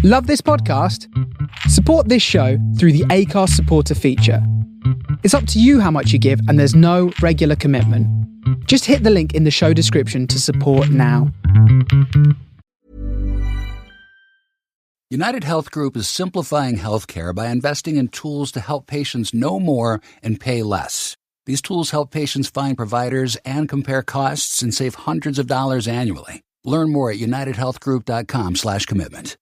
Love this podcast? Support this show through the Acast supporter feature. It's up to you how much you give, and there's no regular commitment. Just hit the link in the show description to support now. United Health Group is simplifying healthcare by investing in tools to help patients know more and pay less. These tools help patients find providers and compare costs and save hundreds of dollars annually. Learn more at unitedhealthgroup.com/commitment.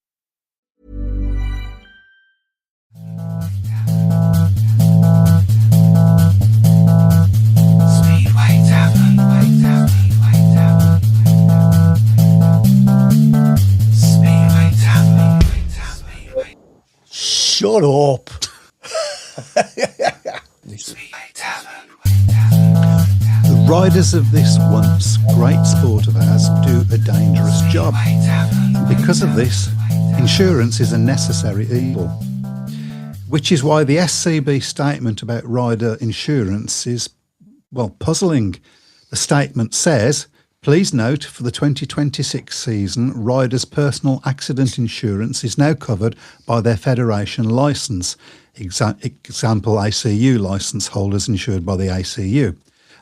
Speedway Tavern. Speedway Tavern. Shut up. Speedway Tavern. The riders of this once great sport of ours do a dangerous job. Because of this, insurance is a necessary evil. Which is why the SCB statement about rider insurance is, well, puzzling. The statement says, please note for the 2026 season, riders' personal accident insurance is now covered by their federation licence. Example, ACU licence holders insured by the ACU,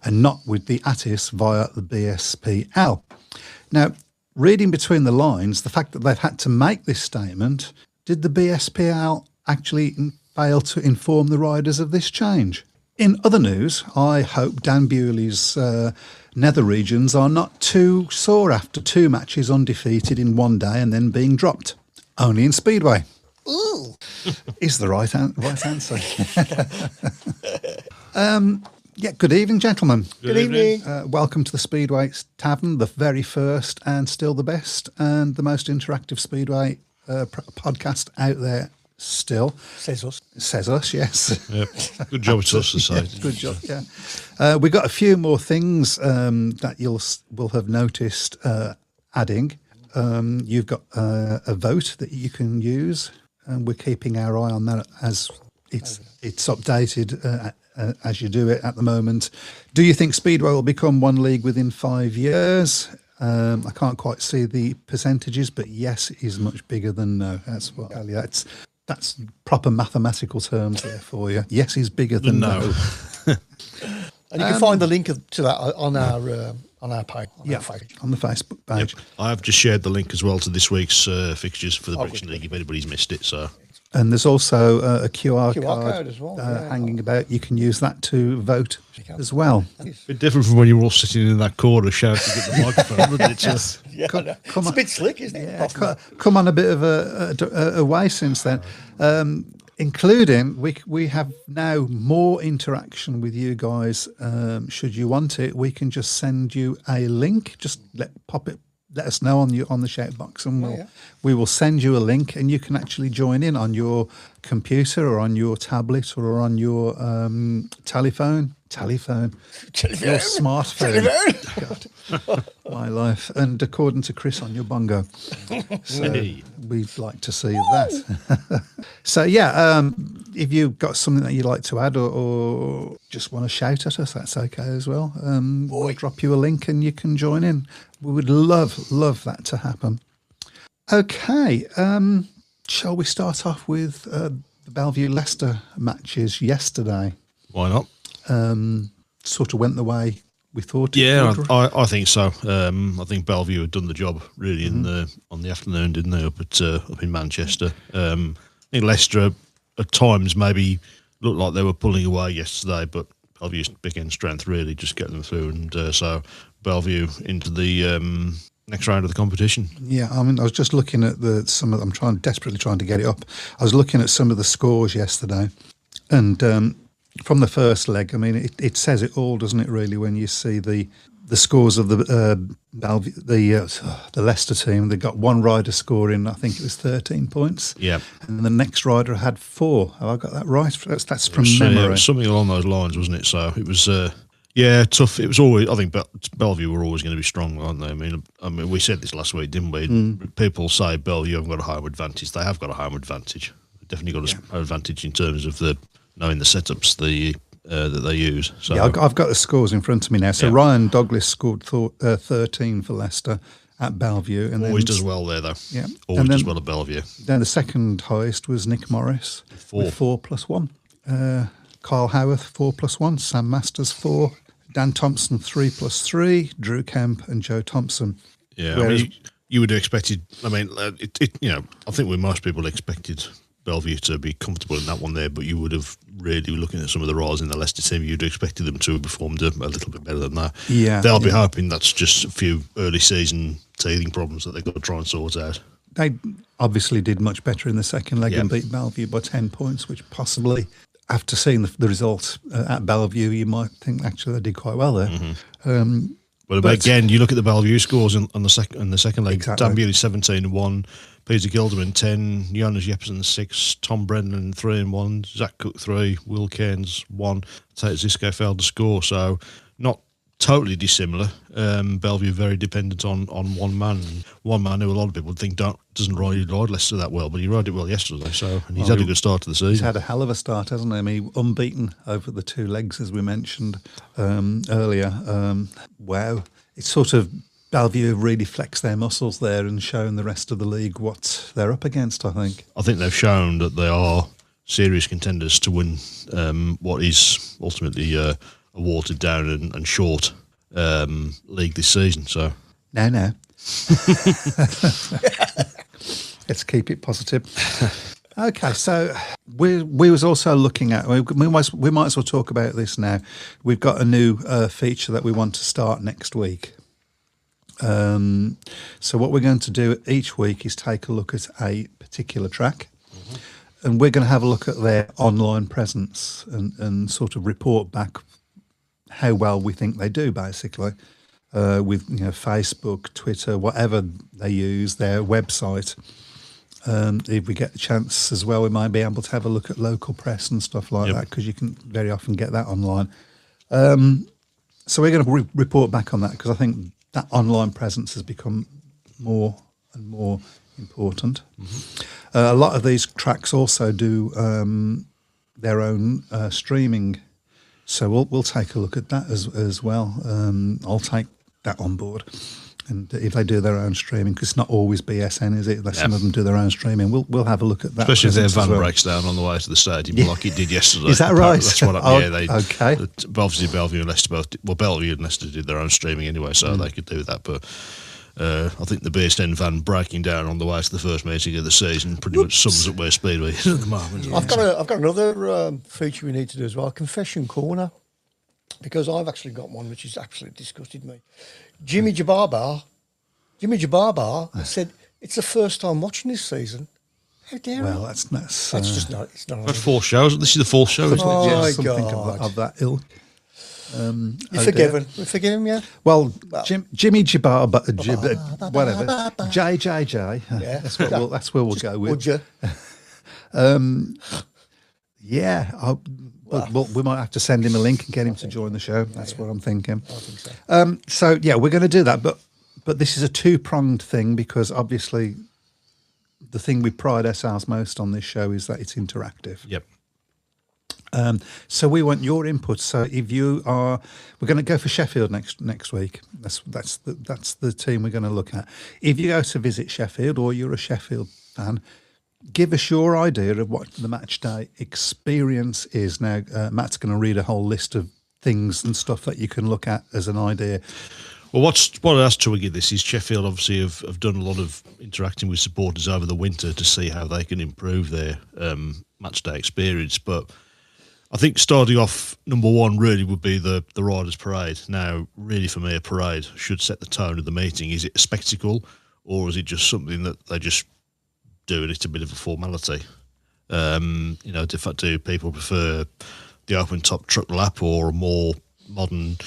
and not with the ATIS via the BSPL. Now, reading between the lines, the fact that they've had to make this statement, did the BSPL actually fail to inform the riders of this change? In other news, I hope Dan Bewley's nether regions are not too sore after 2 matches undefeated in one day and then being dropped. Only in Speedway. Ooh. Is the right answer. Yeah, good evening, gentlemen. Good evening. Welcome to the Speedway Tavern, the very first and still the best and the most interactive Speedway podcast out there still. Says us. Says us, yes. Yep. Good job to us to say. Yeah, good job, yeah. We've got a few more things that will have noticed adding. You've got a vote that you can use, and we're keeping our eye on that as it's updated as you do it at the moment. Do you think Speedway will become one league within 5 years? I can't quite see the percentages, but yes is much bigger than no. That's what that's proper mathematical terms there for you. Yes is bigger than no. And you can find the link to that on our page. On the Facebook page. Yep. I have just shared the link as well to this week's fixtures for the British League if anybody's missed it. So. And there's also a QR code as well, hanging about. You can use that to vote as well. A bit different from when you were all sitting in that corner shouting at the microphone, wasn't it? Yes. It's a bit slick, isn't it? Yeah, come on a bit of a way since then. Including, we have now more interaction with you guys. Should you want it, we can just send you a link. Just let us know on the shout box, and we will send you a link, and you can actually join in on your computer or on your tablet or on your telephone, your smartphone. God, my life. And according to Chris, on your bongo. So we'd like to see that. So if you've got something that you'd like to add or just want to shout at us, that's okay as well. We'll drop you a link and you can join in. We would love that to happen. Okay, shall we start off with the Bellevue-Leicester matches yesterday? Why not? Sort of went the way we thought it would. I think so. I think Bellevue had done the job really on the afternoon, didn't they, up in Manchester. I think Leicester at times maybe looked like they were pulling away yesterday, but Bellevue's big end strength really just getting them through, and so Bellevue into the next round of the competition. Yeah, I mean, I was just looking at I'm desperately trying to get it up. I was looking at some of the scores yesterday, and from the first leg, I mean, it says it all, doesn't it? Really, when you see the scores of the Leicester team, they got one rider scoring, I think it was 13 points. Yeah, and the next rider had 4. Have I got that right? That's from memory. It was something along those lines, wasn't it? So it was. Tough. It was always. I think Bellevue were always going to be strong, aren't they? I mean, we said this last week, didn't we? People say Bellevue haven't got a home advantage. They have got a home advantage. They've definitely got an advantage in terms of knowing the setups that they use. So I've got the scores in front of me now. So Ryan Douglas scored 13 for Leicester, at Bellevue. And Always does well there, though. Yeah. Always And does then- well at Bellevue. Then the second highest was Nick Morris with 4+1. Kyle Howarth 4+1. Sam Masters 4. Dan Thompson 3+3. Drew Kemp and Joe Thompson. Yeah, Whereas- I mean, you would have expected. I mean, I think with most people expected Bellevue to be comfortable in that one there, but you would have really, looking at some of the riders in the Leicester team, you'd have expected them to have performed a little bit better than that. Yeah, they'll be yeah. hoping that's just a few early season teething problems that they've got to try and sort out. They obviously did much better in the second leg Yeah. and beat Bellevue by 10 points, which possibly, after seeing the result at Bellevue, you might think actually they did quite well there. But But- again, you look at the Bellevue scores on the second leg. Exactly. Dan Bewley 17-1, Peter Gilderman 10, Jonas Jepsen 6, Tom Brennan 3-1, Zach Cook 3, Will Cairns 1, Tate Zisco failed to score. So not totally dissimilar. Bellevue very dependent on one man. One man who a lot of people think doesn't ride Leicester that well, but he rode it well yesterday. So and he's had a good start to the season. He's had a hell of a start, hasn't he? I mean, unbeaten over the 2 legs, as we mentioned earlier. Wow. It's sort of, Bellevue have really flexed their muscles there and shown the rest of the league what they're up against, I think. I think they've shown that they are serious contenders to win what is ultimately a watered down and short league this season. So No. Let's keep it positive. Okay, so we was also looking at, we might as well talk about this now. We've got a new feature that we want to start next week. So what we're going to do each week is take a look at a particular track, and we're going to have a look at their online presence and sort of report back how well we think they do, basically, with Facebook, Twitter, whatever they use, their website. If we get the chance as well, we might be able to have a look at local press and stuff like that, because you can very often get that online. So we're going to report back on that, because I think that online presence has become more and more important. A lot of these tracks also do their own streaming, so we'll take a look at that as well. I'll take that on board. And if they do their own streaming, because it's not always BSN, is it? Some of them do their own streaming. We'll have a look at that. especially if their presence as van well. breaks down on the way to the stadium, like it did yesterday. Is that right? That's what Oh, yeah, they okay. Obviously, Bellevue and Leicester Bellevue and Leicester did their own streaming anyway, so they could do that. But I think the BSN van breaking down on the way to the first meeting of the season pretty much sums up where Speedway is at the moment. I've got another feature we need to do as well, Confession Corner, because I've actually got one which has absolutely disgusted me. Jimmy Jababa said it's the first time watching this season. How dare Well, he? that's Just not. It's not. Had 4 shows. This is the 4th show, isn't it? Oh, yeah, my something God. of that ilk. You're forgiven. We forgive him, yeah. Well, Jimmy Jabbar, whatever, JJJ. Yeah. That's where we'll go with. Would you? Yeah, we might have to send him a link and get him to join the show. That's what I'm thinking. I think so. So yeah, we're going to do that, but this is a 2-pronged thing, because obviously the thing we pride ourselves most on this show is that it's interactive. Yep. So we want your input. So if you are, we're going to go for Sheffield next week. That's the team we're going to look at. If you go to visit Sheffield, or you're a Sheffield fan, give us your idea of what the match day experience is. Now, Matt's going to read a whole list of things and stuff that you can look at as an idea. Well, what has triggered this is Sheffield obviously have done a lot of interacting with supporters over the winter to see how they can improve their match day experience. But I think starting off, number one really would be the Riders' Parade. Now, really for me, a parade should set the tone of the meeting. Is it a spectacle, or is it just something that they just do and it's a bit of a formality? Do people prefer the open top truck lap or a more modern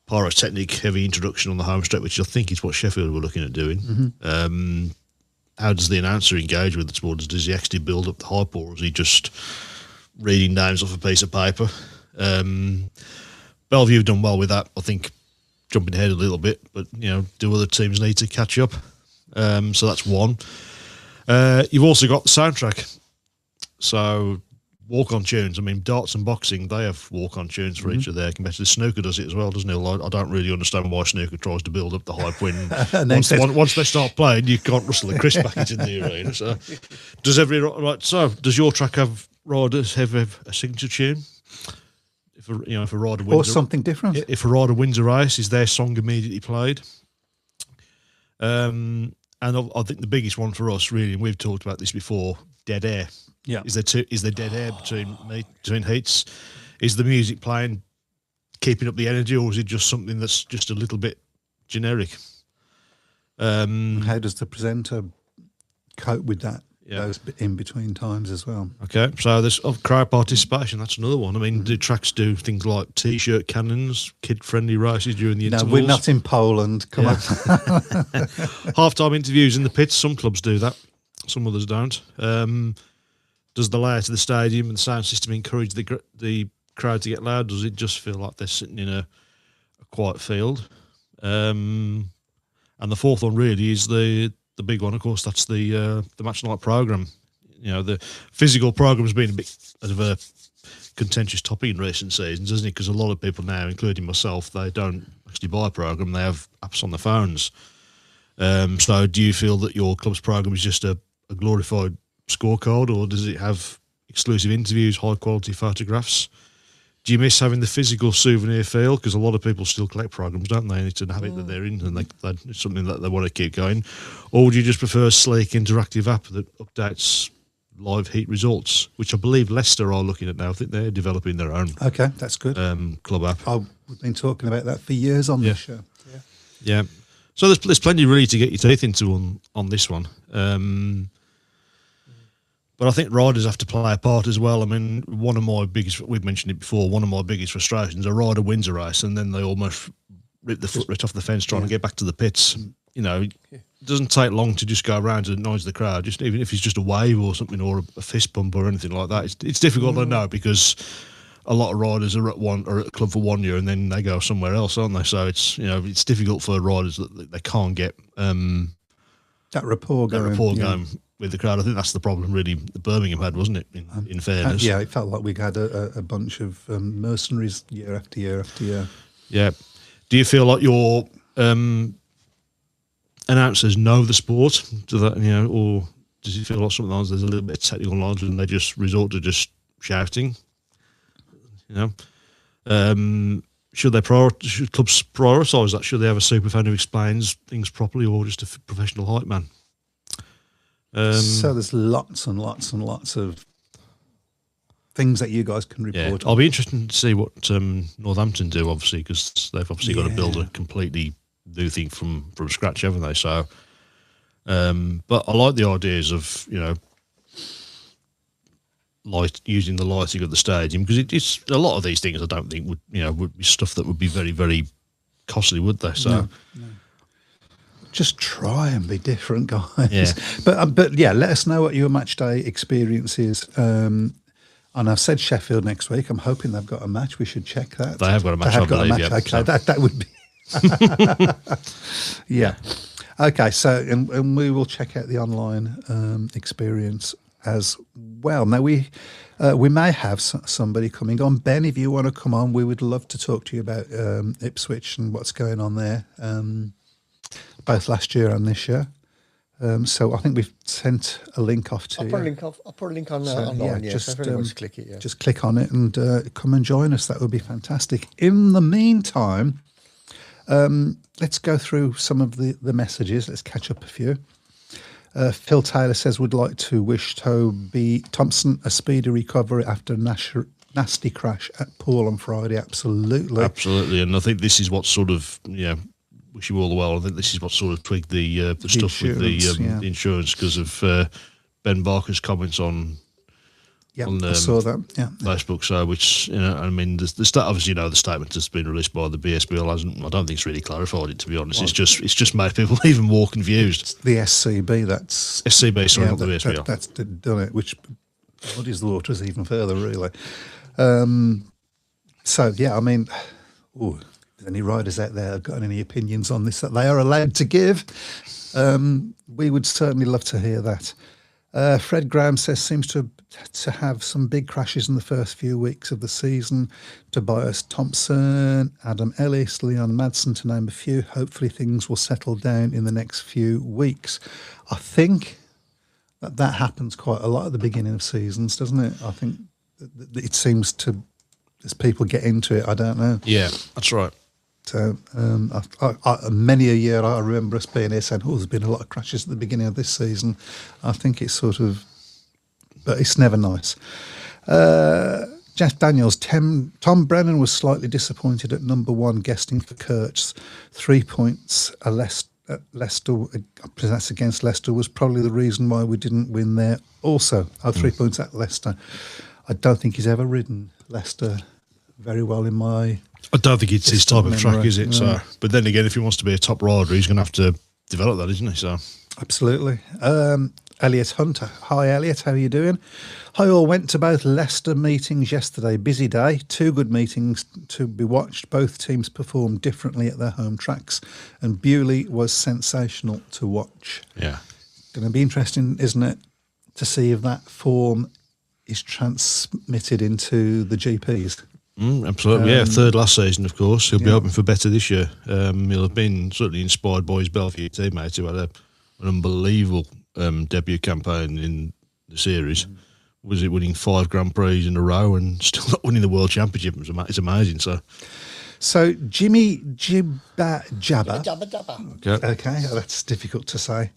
pyrotechnic heavy introduction on the home straight, which I think is what Sheffield were looking at doing? How does the announcer engage with the supporters? Does he actually build up the hype, or is he just reading names off a piece of paper? Bellevue have done well with that, I think, jumping ahead a little bit, but do other teams need to catch up? So that's one. You've also got the soundtrack. So walk-on tunes. I mean, darts and boxing, they have walk-on tunes for each of their competitors. Snooker does it as well, doesn't it? Like, I don't really understand why snooker tries to build up the hype when And then once they start playing, you can't rustle a crisp packet in the arena. So, does your track have riders have a signature tune? If a rider wins, or something different. If a rider wins a race, is their song immediately played? And I think the biggest one for us, really, and we've talked about this before, dead air. Yeah. Is there dead air between heats? Is the music playing, keeping up the energy, or is it just something that's just a little bit generic? How does the presenter cope with that? Yeah. Those in between times as well. Okay, so there's crowd participation. That's another one. I mean, do tracks do things like T-shirt cannons, kid-friendly races during the intervals? No, we're not in Poland. Come on. Half-time interviews in the pits. Some clubs do that. Some others don't. Does the layout of the stadium and the sound system encourage the crowd to get loud? Does it just feel like they're sitting in a quiet field? And the fourth one really is the big one. Of course, that's the match night program. You know, the physical program's been a bit of a contentious topic in recent seasons, isn't it? Because a lot of people now, including myself, they don't actually buy a program; they have apps on their phones. So, do you feel that your club's program is just a glorified scorecard, or does it have exclusive interviews, high quality photographs? Do you miss having the physical souvenir feel? Because a lot of people still collect programs, don't they? And it's a habit that they're in, and it's something that they want to keep going. Or would you just prefer a sleek, interactive app that updates live heat results, which I believe Leicester are looking at now? I think they're developing their own Okay, that's good. club app. We've been talking about that for years on this show. Yeah. So there's plenty really to get your teeth into on this one. But I think riders have to play a part as well. I mean, we've mentioned it before, one of my biggest frustrations, a rider wins a race and then they almost rip the foot right off the fence trying to get back to the pits. You know, it doesn't take long to just go around and annoy the crowd, just even if it's just a wave or something, or a fist bump or anything like that. It's difficult, I know, because a lot of riders are at a club for 1 year and then they go somewhere else, aren't they? So it's difficult for riders that they can't get that rapport going with the crowd. I think that's the problem really that Birmingham had, wasn't it, in fairness? Yeah, it felt like we had a bunch of mercenaries year after year after year. Yeah. Do you feel like your announcers know the sport? Do that, or does it feel like sometimes there's a little bit of technical knowledge and they just resort to just shouting? Should clubs prioritise that? Should they have a superfan who explains things properly, or just a professional hype man? So there's lots and lots and lots of things that you guys can report on. I'll be interested to see what Northampton do, obviously, because they've obviously got to build a completely new thing from scratch, haven't they? So, but I like the ideas of using the lighting of the stadium, because it's a lot of these things I don't think would be stuff that would be very, very costly, would they? So. No. Just try and be different, guys. Yeah. But yeah, let us know what your match day experience is. And I've said Sheffield next week. I'm hoping they've got a match. We should check that. They have got a match, I believe. Yeah, okay, so. that would be. Yeah. Okay, so and we will check out the online experience as well. Now we may have somebody coming on. Ben, if you want to come on, we would love to talk to you about Ipswich and what's going on there. Both last year and this year. So I think we've sent a link off to you. I'll put a link on online, just so everyone wants to click it, Just click on it and come and join us. That would be fantastic. In the meantime, let's go through some of the messages. Let's catch up a few. Phil Taylor says, would like to wish Toby Thompson a speedy recovery after a nasty crash at Poole on Friday. Absolutely. And I think this is what sort of, wish you all the well. I think this is what sort of twigged the stuff with the insurance, because of Ben Barker's comments on I saw that. Yeah, Facebook. So, which I mean, obviously, the statement has been released by the BSBL hasn't. I don't think it's really clarified it, to be honest. Well, it's just made people even more confused. It's the SCB. That's SCB. Sorry, not the BSBL. That's done it, which muddies the waters even further, really. So yeah, I mean, if there's any riders out there have got any opinions on this that they are allowed to give, we would certainly love to hear that. Fred Graham says seems to have some big crashes in the first few weeks of the season. Tobias Thompson, Adam Ellis, Leon Madsen, to name a few. Hopefully things will settle down in the next few weeks. I think that happens quite a lot at the beginning of seasons, doesn't it? I think it seems to, as people get into it, I don't know. Yeah, that's right. So many a year I remember us being here saying, there's been a lot of crashes at the beginning of this season. I think it's sort of, but it's never nice. Jeff Daniels, Tom Brennan was slightly disappointed at number 1 guesting for Kurtz. 3 points at Leicester, that's against Leicester, was probably the reason why we didn't win there also. 3 points at Leicester. I don't think he's ever ridden Leicester very well in my... I don't think it's his type of track, memory. is it? No. So, but then again, if he wants to be a top rider, he's going to have to develop that, isn't he? So, Absolutely. Elliot Hunter. Hi, Elliot. How are you doing? Hi, all. Went to both Leicester meetings yesterday. Busy day. 2 good meetings to be watched. Both teams performed differently at their home tracks, and Bewley was sensational to watch. yeah. Going to be interesting, isn't it, to see if that form is transmitted into the GPs. Absolutely, yeah. 3rd last season, of course. He'll be hoping for better this year. He'll have been certainly inspired by his Bellevue teammates who had an unbelievable debut campaign in the series. Was it winning 5 Grand Prix in a row and still not winning the World Championship? It's amazing. So Jimmy Jabba. Jabba. Okay, that's difficult to say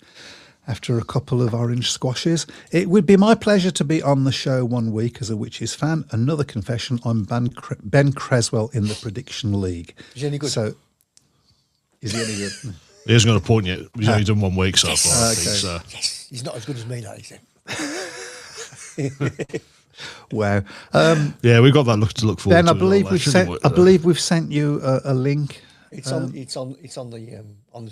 after a couple of orange squashes. It would be my pleasure to be on the show one week as a Witches fan. Another confession, I'm Ben Creswell in the Prediction League. Is he any good? So, is he any good? He hasn't got a point yet. He's only done 1 week so far, I think. Okay. So. Yes, he's not as good as me, that is. Wow. Yeah, we've got that to look forward Ben, to. I believe we've sent you a link. It's on the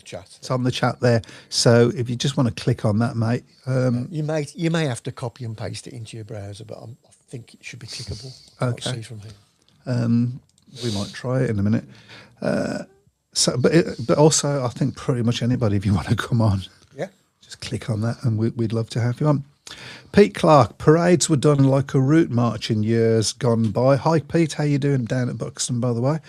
chat. It's on the chat there. So if you just want to click on that, mate. You may have to copy and paste it into your browser, but I think it should be clickable. Okay. I'll see from here. We might try it in a minute. But also, I think pretty much anybody, if you want to come on, Yeah. just click on that, and we'd love to have you on. Pete Clark, parades were done like a route march in years gone by. Hi, Pete, how you doing down at Buxton, by the way?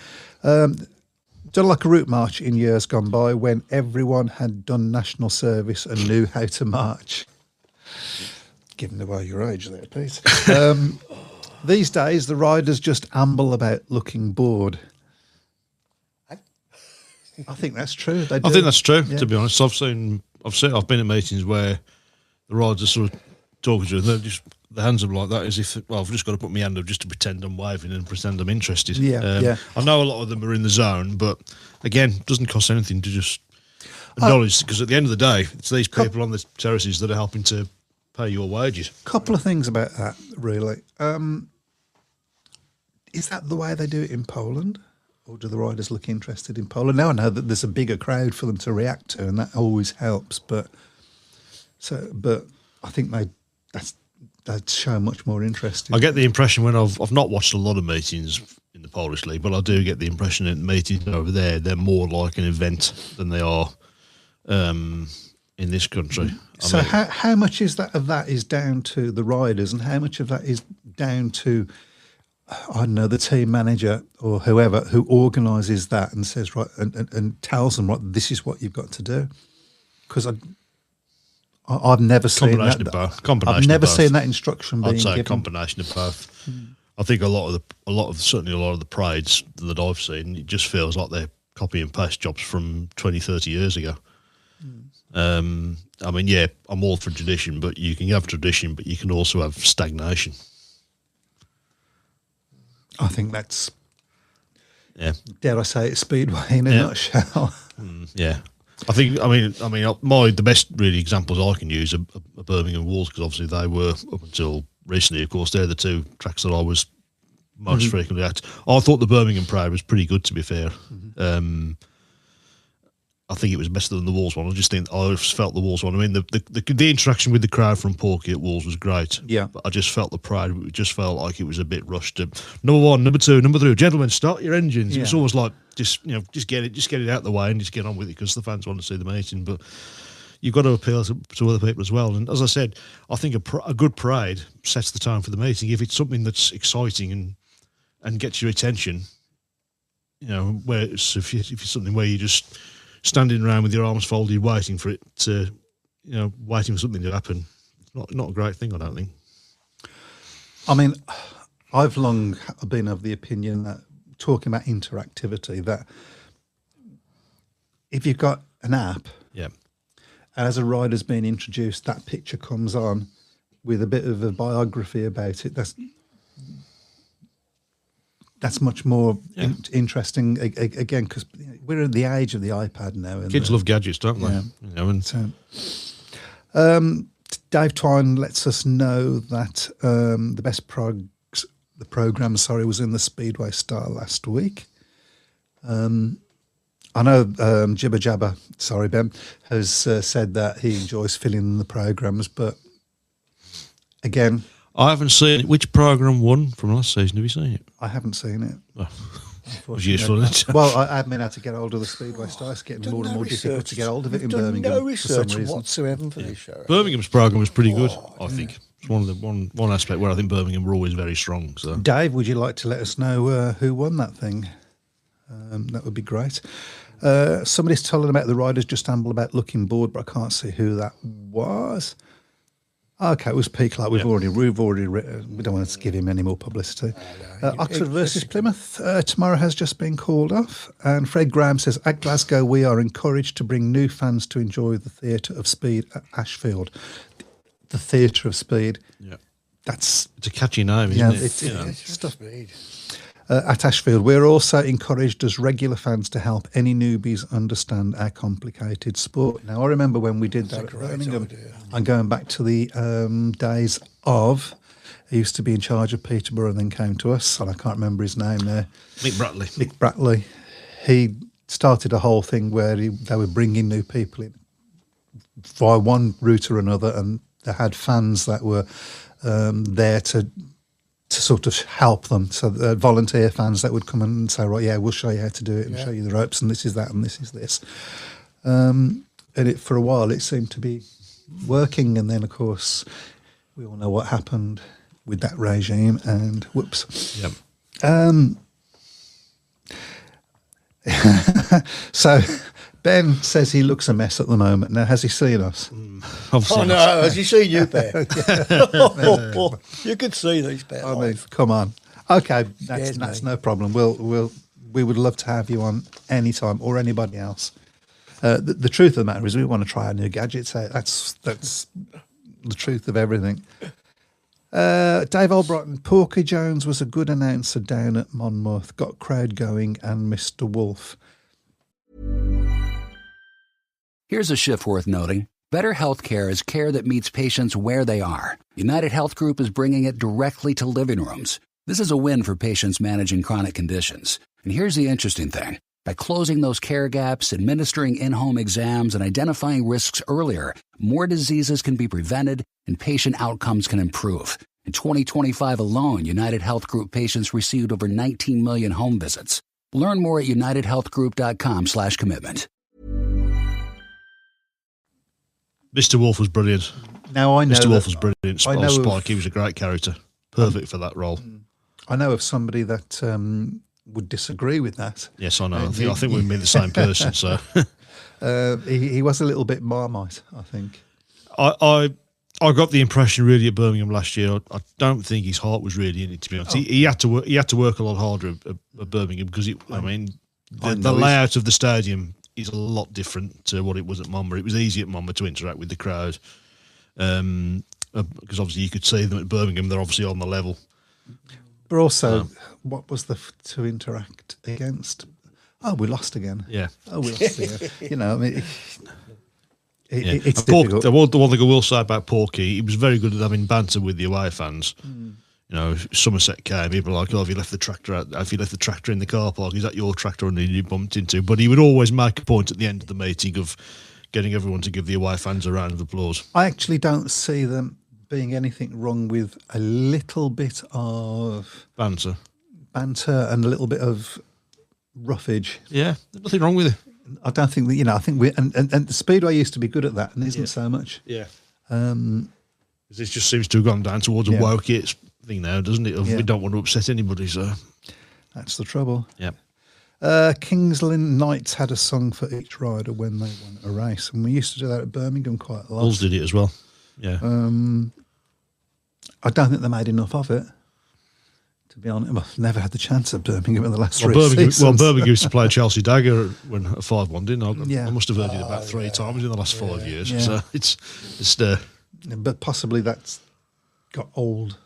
Done like a route march in years gone by when everyone had done national service and knew how to march. Giving away your age there, Pete. These days, the riders just amble about looking bored. I think that's true. They do. I think that's true. Yeah. To be honest, I've been at meetings where the riders are sort of talking to them. The hands up like that as if, I've just got to put my hand up just to pretend I'm waving and pretend I'm interested. Yeah. I know a lot of them are in the zone, but again, it doesn't cost anything to just acknowledge, because at the end of the day, it's these people on the terraces that are helping to pay your wages. Couple of things about that, really. Is that the way they do it in Poland? Or do the riders look interested in Poland? Now I know that there's a bigger crowd for them to react to, and that always helps. But I think they'd show much more interest. I get the impression when I've not watched a lot of meetings in the Polish League, but I do get the impression that meetings over there, they're more like an event than they are in this country. So how much is that of that is down to the riders, and how much of that is down to, I don't know, the team manager or whoever who organises that and says, right, and tells them, right, this is what you've got to do? Because I've never seen that. I've never seen that instruction being given. I'd say a combination of both. I think certainly a lot of the parades that I've seen, it just feels like they're copy and paste jobs from 20, 30 years ago. I mean, yeah, I'm all for tradition, but you can have tradition, but you can also have stagnation. I think that's, dare I say it, Speedway in a nutshell. Yeah. The best really examples I can use are Birmingham Wolves, because obviously they were, up until recently, of course, they're the 2 tracks that I was most frequently at. I thought the Birmingham parade was pretty good, to be fair. I think it was better than the Wolves one. I just felt the Wolves one. I mean, the interaction with the crowd from Porky at Wolves was great. Yeah. But I just felt the parade, it just felt like it was a bit rushed. Number 1, number 2, number 3, gentlemen, start your engines. Yeah. It's always like, just get it out of the way and just get on with it, because the fans want to see the meeting. But you've got to appeal to other people as well. And as I said, I think a good parade sets the tone for the meeting. If it's something that's exciting and gets your attention, where if it's something where you're just standing around with your arms folded, waiting for it to, waiting for something to happen, it's not a great thing, I don't think. I mean, I've long been of the opinion that, talking about interactivity, that if you've got an app, and as a rider's been introduced, that picture comes on with a bit of a biography about it. That's much more interesting, again, because we're at the age of the iPad now. And kids love gadgets, don't they? Yeah. Dave Twine lets us know that the best program was in the Speedway Star last week. I know Jibber Jabber, Ben, has said that he enjoys filling in the programs, but again, I haven't seen it. Which program won from last season? Have you seen it? I haven't seen it. Oh, it was useful, isn't it? Well, I haven't been able to get hold of the Speedway Star. It's getting more and more difficult to get hold of it in Birmingham. No for some research reason. whatsoever for this show. Birmingham's program was pretty good, I think. It's one aspect where I think Birmingham were always very strong. So, Dave, would you like to let us know who won that thing? That would be great. Somebody's telling about the riders just amble about looking bored, but I can't see who that was. Okay, it was P. Clark. We've already written. We don't want to give him any more publicity. Oxford versus Plymouth tomorrow has just been called off. And Fred Graham says, at Glasgow, we are encouraged to bring new fans to enjoy the Theatre of Speed at Ashfield. The Theatre of Speed. Yeah. It's a catchy name, isn't it? It's stuff. Speed. At Ashfield, we're also encouraged as regular fans to help any newbies understand our complicated sport. Now, I remember when we did that at Birmingham, I'm going back to the days of, he used to be in charge of Peterborough and then came to us, and I can't remember his name there. Mick Bratley. He started a whole thing where they were bringing new people in via one route or another, and they had fans that were there to sort of help them. So volunteer fans that would come and say, right, we'll show you how to do it and show you the ropes, and this is that and this is this. And for a while it seemed to be working, and then of course we all know what happened with that regime, and whoops. Yep. So Ben says he looks a mess at the moment. Now, has he seen us? Oh no, has he seen you, Ben? You could see these Ben. I mean, come on. Okay, that's no problem. We would love to have you on anytime, or anybody else. The truth of the matter is, we want to try our new gadgets out. That's the truth of everything. Dave Albrighton, Porky Jones was a good announcer down at Monmouth, got crowd going, and Mr. Wolf. Here's a shift worth noting. Better healthcare is care that meets patients where they are. United Health Group is bringing it directly to living rooms. This is a win for patients managing chronic conditions. And here's the interesting thing. By closing those care gaps, administering in-home exams, and identifying risks earlier, more diseases can be prevented and patient outcomes can improve. In 2025 alone, United Health Group patients received over 19 million home visits. Learn more at unitedhealthgroup.com/commitment. Mr. Wolf was brilliant. Now I know Mr. Wolf was brilliant. Spike, he was a great character. Perfect for that role. I know of somebody that would disagree with that. Yes, I know. I think we mean the same person. So he was a little bit Marmite, I think. I got the impression really at Birmingham last year. I don't think his heart was really in it, to be honest. He had to work. He had to work a lot harder at Birmingham because the layout of the stadium is a lot different to what it was at Monmouth. It was easy at Monmouth to interact with the crowd because obviously you could see them at Birmingham. They're obviously on the level. But also, what was to interact against? Oh, we lost again. Yeah. Oh, we lost again. It's difficult. difficult. The one thing I will say about Porky, he was very good at having banter with the away fans. Somerset came, people were like, "Oh, have you left the tractor out? Have you left the tractor in the car park? Is that your tractor?" And you bumped into. But he would always make a point at the end of the meeting of getting everyone to give the away fans a round of applause. I actually don't see them being anything wrong with a little bit of banter and a little bit of roughage. Yeah, there's nothing wrong with it. I don't think that, I think and the Speedway used to be good at that and isn't so much. Yeah. This just seems to have gone down towards a woke it thing now, doesn't it? We don't want to upset anybody, so. That's the trouble. Yeah. Kings Lynn Knights had a song for each rider when they won a race, and we used to do that at Birmingham quite a lot. Bulls did it as well. Yeah. I don't think they made enough of it, to be honest. I've never had the chance at Birmingham in the last 3 seasons. Birmingham used to play Chelsea Dagger when a 5-1, didn't I? Yeah. I must have heard it about 3 times in the last 5 years. Yeah. So it's But possibly that's got old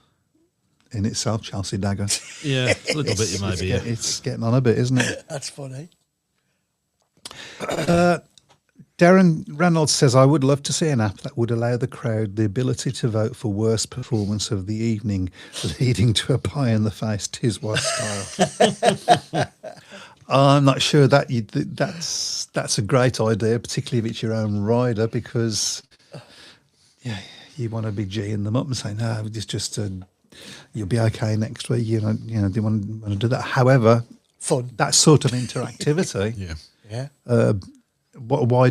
in itself, Chelsea Dagger. yeah, a little bit, maybe. Yeah. It's getting on a bit, isn't it? That's funny. Darren Reynolds says, I would love to see an app that would allow the crowd the ability to vote for worst performance of the evening, leading to a pie in the face Tiswa style. I'm not sure that's a great idea, particularly if it's your own rider, because you want to be G'ing them up and saying, no, it's just you'll be okay next week. Do you want to do that? However, Fun. that sort of interactivity. Yeah. Why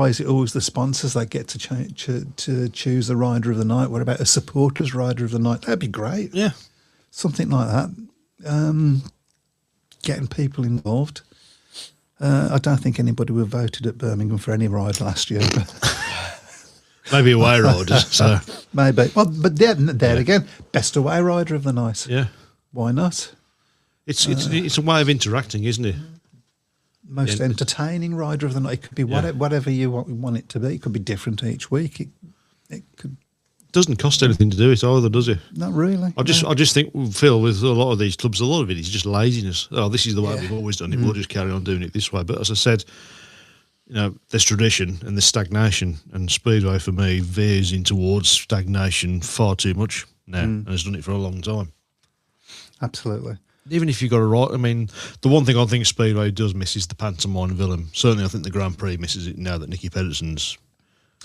is it always the sponsors that get to choose the rider of the night? What about a supporters rider of the night? That'd be great. Yeah. Something like that. Getting people involved. I don't think anybody would have voted at Birmingham for any ride last year. Maybe away riders. So maybe. Well, but there again, best away rider of the night. yeah, Why not? it's a way of interacting, isn't it? Most entertaining rider of the night. It could be whatever you want it to be. It could be different each week. It could. Doesn't cost anything to do it either, does it? Not really. I just think, Phil, with a lot of these clubs, a lot of it is just laziness. Oh, this is the way we've always done it. We'll just carry on doing it this way. But as I said, there's tradition and there's stagnation, and Speedway for me veers in towards stagnation far too much now, and has done it for a long time. Absolutely. Even if you got it right, I mean, the one thing I think Speedway does miss is the pantomime villain. Certainly, I think the Grand Prix misses it now that Nicky Pedersen's.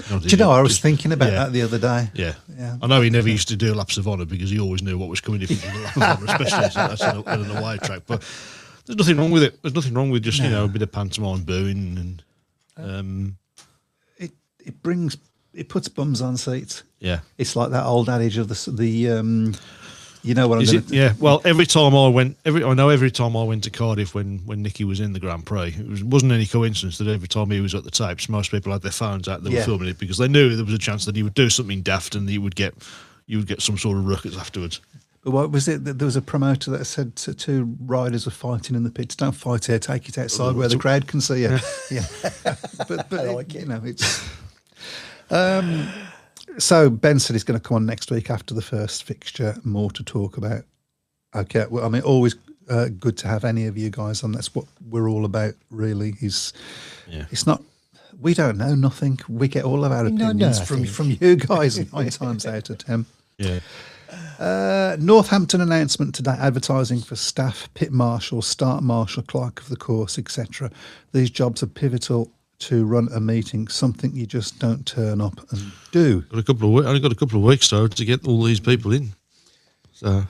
Do you know, I was thinking about that the other day. Yeah. I know he never used to do laps of honour because he always knew what was coming if he did a lap of honour, especially at an away track. But there's nothing wrong with it. There's nothing wrong with just, a bit of pantomime booing and. It puts bums on seats. Yeah. It's like that old adage of the you know what I'm going to... Yeah, well, every time I went to Cardiff when Nicky was in the Grand Prix, it wasn't any coincidence that every time he was at the tapes, most people had their phones out, they were filming it because they knew there was a chance that he would do something daft and you would get some sort of ruckus afterwards. But what was it? There was a promoter that said to two riders were fighting in the pits, don't fight here, take it outside where the crowd can see you. Yeah. but it's... So Ben said he's going to come on next week after the first fixture, more to talk about. Okay, well, I mean, always good to have any of you guys on. That's what we're all about, really. It's not, we don't know nothing. We get all of our opinions from you guys 9 times out of 10. Yeah. Northampton announcement today, advertising for staff, pit marshal, start marshal, clerk of the course, etc. These jobs are pivotal to run a meeting, something you just don't turn up and do. Only got a couple of weeks though to get all these people in. So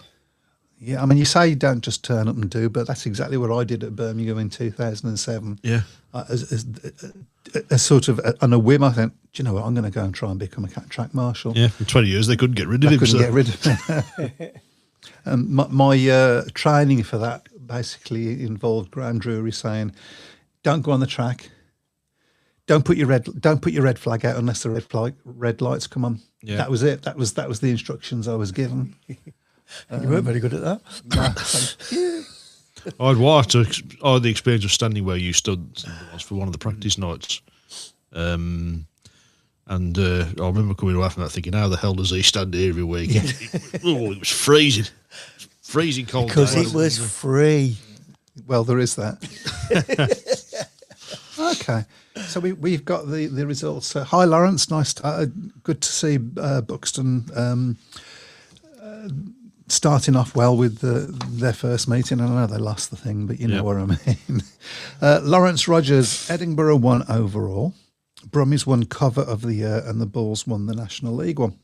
yeah, I mean, you say you don't just turn up and do, but that's exactly what I did at Birmingham in 2007. Yeah, as sort of on a whim, I think, do you know what? I'm going to go and try and become a track marshal. Yeah, in 20 years they couldn't get rid of him. Get rid of him. My training for that basically involved Graham Drury saying, "Don't go on the track. Don't put your red flag out unless the red lights come on." Yeah. That was it. That was the instructions I was given. You weren't very good at that. I had the experience of standing where you stood for one of the practice nights, and I remember coming away from that thinking, "How the hell does he stand here every week?" Yeah. It was freezing cold. Because it was free. Well, there is that. Okay. So we've got the results. Hi, Lawrence. Nice. Good to see Buxton starting off well with their first meeting. I know they lost the thing, but you know what I mean. Lawrence Rogers, Edinburgh won overall. Brummies won cover of the year, and the Bulls won the National League one.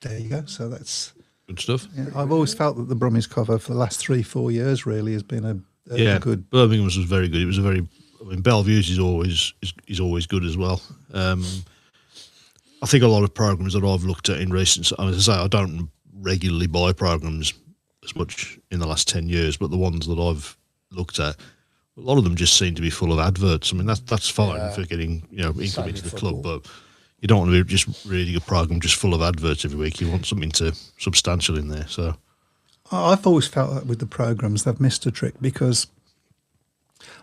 There you go. So that's good stuff. Yeah, I've always felt that the Brummies cover for the last 3-4 years really has been a good. Birmingham's was very good. It was a mean, Bellevue's is always good as well. I think a lot of programs that I've looked at in recent, as I say, I don't regularly buy programs as much in the last 10 years, but the ones that I've looked at, a lot of them just seem to be full of adverts. I mean, that's fine for getting income into the club, but you don't want to be just reading a program just full of adverts every week. You want something substantial in there. So I've always felt that with the programs, they've missed a trick because,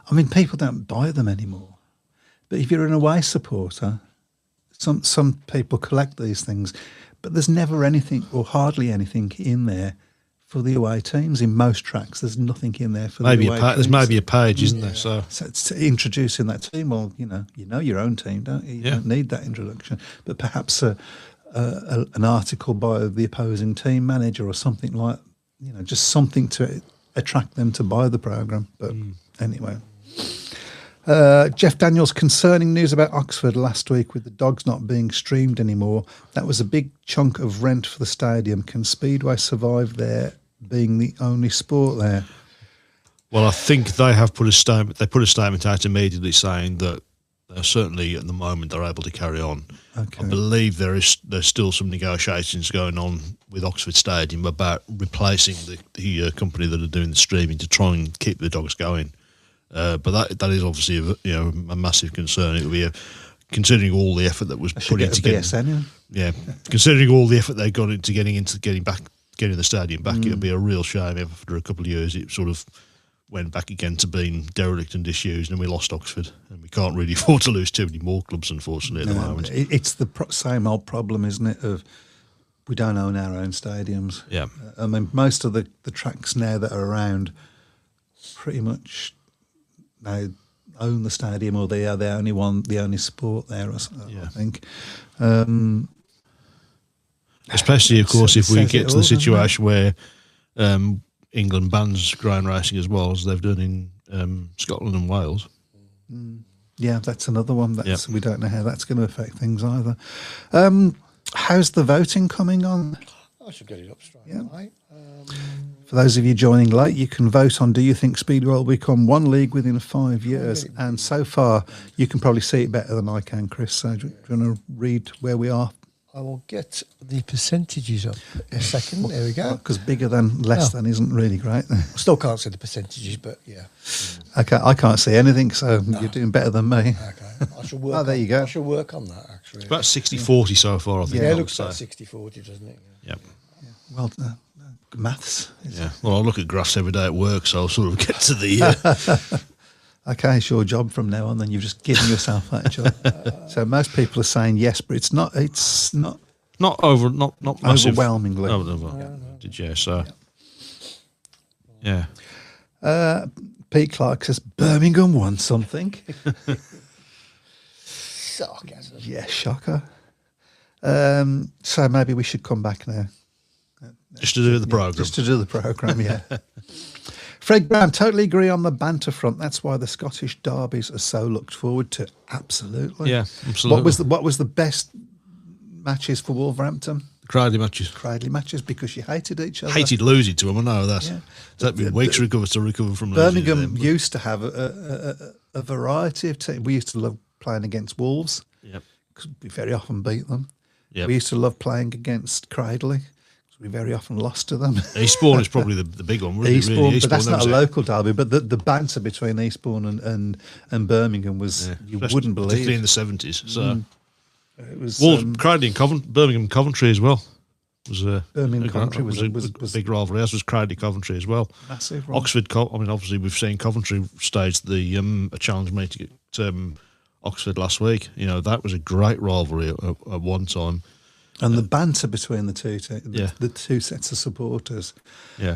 I mean, people don't buy them anymore. But if you're an away supporter, some people collect these things, but there's never anything or hardly anything in there for the away teams. In most tracks, there's nothing in there for the away teams. There's maybe a page, isn't there? So it's introducing that team. Well, you know your own team, don't you? You don't need that introduction. But perhaps an article by the opposing team manager or something like, just something to attract them to buy the program. But anyway. Jeff Daniels, concerning news about Oxford last week with the Dogs not being streamed anymore. That was a big chunk of rent for the stadium. Can Speedway survive there being the only sport there? Well, I think they have put a statement. They put a statement out immediately saying that certainly at the moment they're able to carry on. Okay. I believe there's still some negotiations going on with Oxford Stadium about replacing the company that are doing the streaming to try and keep the Dogs going. But that is obviously a massive concern. It would be considering all the effort that was put into considering all the effort they got into getting the stadium back. It would be a real shame if after a couple of years it sort of went back again to being derelict and disused, and we lost Oxford, and we can't really afford to lose too many more clubs, unfortunately, at the moment. It's the same old problem, isn't it? Of we don't own our own stadiums. Yeah, I mean, most of the tracks now that are around pretty much. They own the stadium, or they are the only sport there. I think. Especially, of course, if we get to the situation where England bans ground racing as well as they've done in Scotland and Wales. Yeah, that's another one. We don't know how that's going to affect things either. How's the voting coming on? I should get it up straight away. For those of you joining late, you can vote on, do you think Speedway will become one league within 5 years? And so far, you can probably see it better than I can, Chris. So do you want to read where we are? I will get the percentages up in a second. There we go. Because bigger than less than isn't really great. Still can't see the percentages, but yeah. Okay, I can't see anything, so you're doing better than me. Okay, I should work. There you go. I should work on that, actually. It's about 60-40 so far, I think. Yeah, it looks like 60-40, doesn't it? Yep. Yeah. Well, maths. Yeah. Well, I look at graphs every day at work, so I'll sort of get to the. Okay, it's your job from now on. Then you've just given yourself that job. So most people are saying yes, but it's not. It's not massive. Overwhelmingly. Did you? So. Yeah. Pete Clark says Birmingham won something. Sarcasm. Yeah, shocker. So maybe we should come back now. Just to do the programme. Just to do the programme, yeah. Fred Graham, totally agree on the banter front. That's why the Scottish derbies are so looked forward to. Absolutely. Yeah, absolutely. What was the best matches for Wolverhampton? Cradley matches. Cradley matches because you hated each other. Hated losing to them, I know that. Yeah. That'd be weeks to recover from losing. Birmingham used to have a variety of teams. We used to love playing against Wolves. Yep. Because we very often beat them. Yep. We used to love playing against Cradley. We very often lost to them. Eastbourne is probably the big one, wasn't Eastbourne, it? Really? But that's not a local derby. But the banter between Eastbourne and Birmingham was you wouldn't believe. Particularly in the 70s. So it was Cradley and Birmingham Coventry as well. Birmingham Coventry was a big rivalry, as was Cradley Coventry as well. Massive. Oxford, I mean, obviously we've seen Coventry stage a challenge meet to get Oxford last week. You know, that was a great rivalry at one time. And the banter between the two sets of supporters